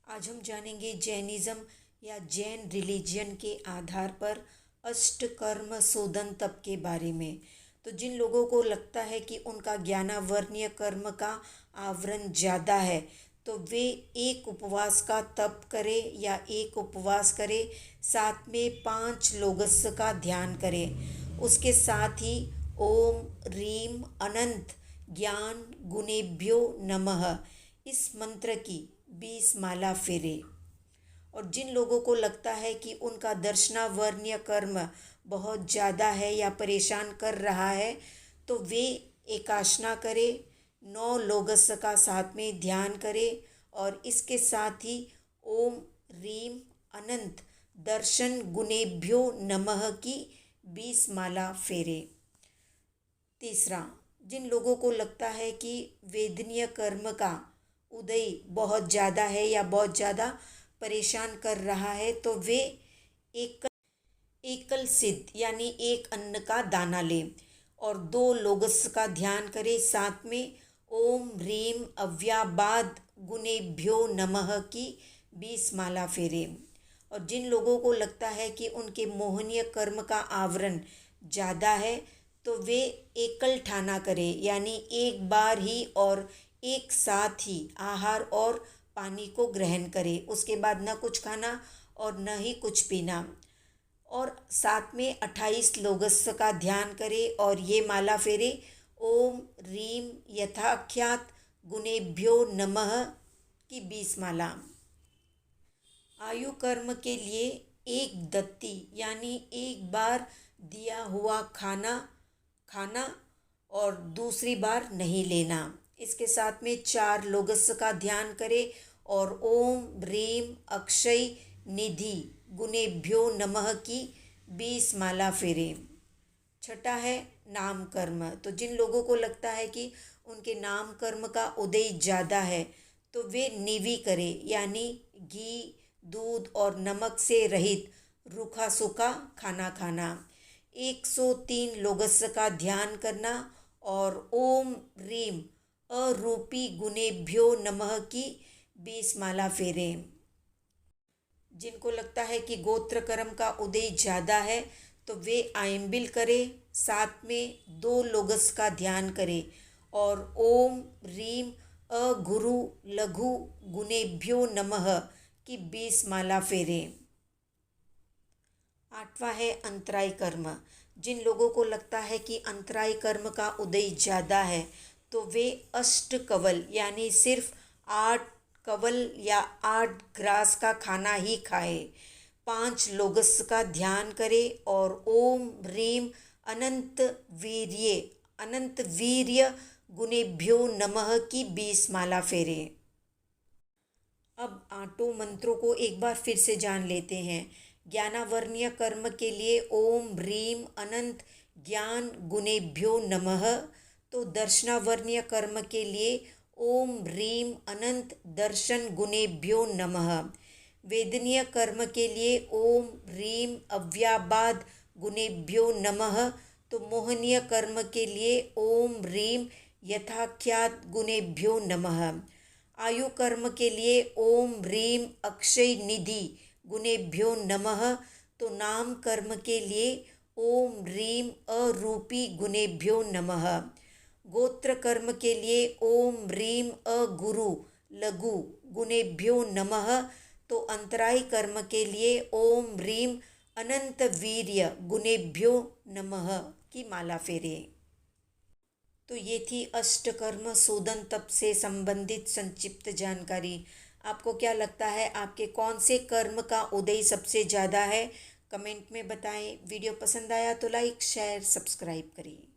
आज हम जानेंगे जैनिज़्म या जैन रिलीजन के आधार पर अष्टकर्म शोधन तप के बारे में। तो जिन लोगों को लगता है कि उनका ज्ञानावर्णीय कर्म का आवरण ज़्यादा है, तो वे एक उपवास का तप करें या एक उपवास करें, साथ में 5 लोगस का ध्यान करें। उसके साथ ही ओम रीम अनंत ज्ञान गुणेभ्यो नमः इस मंत्र की 20 माला फेरे। और जिन लोगों को लगता है कि उनका दर्शनावर्ण्य कर्म बहुत ज़्यादा है या परेशान कर रहा है, तो वे एकाशना करें, 9 लोगस का साथ में ध्यान करें और इसके साथ ही ओम रीम अनंत दर्शन गुणेभ्यो नमः की 20 माला फेरे। तीसरा, जिन लोगों को लगता है कि वेदनीय कर्म का उदय बहुत ज़्यादा है या बहुत ज़्यादा परेशान कर रहा है, तो वे एकल सिद्ध यानी एक अन्न का दाना लें और 2 लोगस का ध्यान करें, साथ में ओम ह्रीम अव्याबाद गुणेभ्यो नमः की 20 माला फेरे। और जिन लोगों को लगता है कि उनके मोहनीय कर्म का आवरण ज़्यादा है, तो वे एकल ठाना करें यानी एक बार ही और एक साथ ही आहार और पानी को ग्रहण करें, उसके बाद न कुछ खाना और न ही कुछ पीना। और साथ में 28 लोगस का ध्यान करें और ये माला फेरे ओम रीम यथाख्यात गुणेभ्यो नमः की 20 माला। आयु कर्म के लिए एक दत्ती यानी एक बार दिया हुआ खाना और दूसरी बार नहीं लेना। इसके साथ में 4 लोगस का ध्यान करें और ओम ह्रीम अक्षय निधि गुणेभ्यो नमः की 20 माला फेरे। छठा है नाम कर्म। तो जिन लोगों को लगता है कि उनके नाम कर्म का उदय ज़्यादा है, तो वे निवी करें यानी घी दूध और नमक से रहित रूखा सूखा खाना खाना। 103 लोगस का ध्यान करना और ओम ह्रीम अरूपी गुणेभ्यो नमः की 20 माला फेरे। जिनको लगता है कि गोत्र कर्म का उदय ज़्यादा है, तो वे आयम्बिल करें, साथ में 2 लोगस का ध्यान करें और ओम ह्रीम अगुरु लघु गुणेभ्यो नमः की 20 माला फेरे। 8वां है अंतराय कर्म। जिन लोगों को लगता है कि अंतराय कर्म का उदय ज़्यादा है, तो वे अष्ट कवल यानी सिर्फ 8 कवल या 8 ग्रास का खाना ही खाए, 5 लोगस का ध्यान करें और ओम ह्रीम अनंत वीर्य गुणेभ्यो नमः की 20 माला फेरे। अब 8 मंत्रों को एक बार फिर से जान लेते हैं। ज्ञानावर्णीय कर्म के लिए ओम ह्रीम अनंत ज्ञान गुणेभ्यो नमः। तो दर्शनावर्णीय कर्म के लिए ओम ह्रीम अनंत दर्शन गुणेभ्यो नमः। वेदनीय कर्म के लिए ओम ह्रीम अव्याबाद गुणेभ्यो नमः। तो मोहनीय कर्म के लिए ओम ह्रीम यथाख्यात गुणेभ्यो नमः। आयु कर्म के लिए ओम ह्रीम अक्षय निधि गुणेभ्यो नमः। तो नाम कर्म के लिए ओम ह्रीम अरूपी गुणेभ्यो नमः। गोत्र कर्म के लिए ओम ह्रीम अगुरु लघु गुणेभ्यो नमः। तो अंतराय कर्म के लिए ओम ह्रीम अनंत वीर्य गुणेभ्यो नमः की माला फेरे। तो ये थी अष्टकर्म शोधन तप से संबंधित संक्षिप्त जानकारी। आपको क्या लगता है, आपके कौन से कर्म का उदय सबसे ज़्यादा है? कमेंट में बताएं। वीडियो पसंद आया तो लाइक शेयर सब्सक्राइब करिए।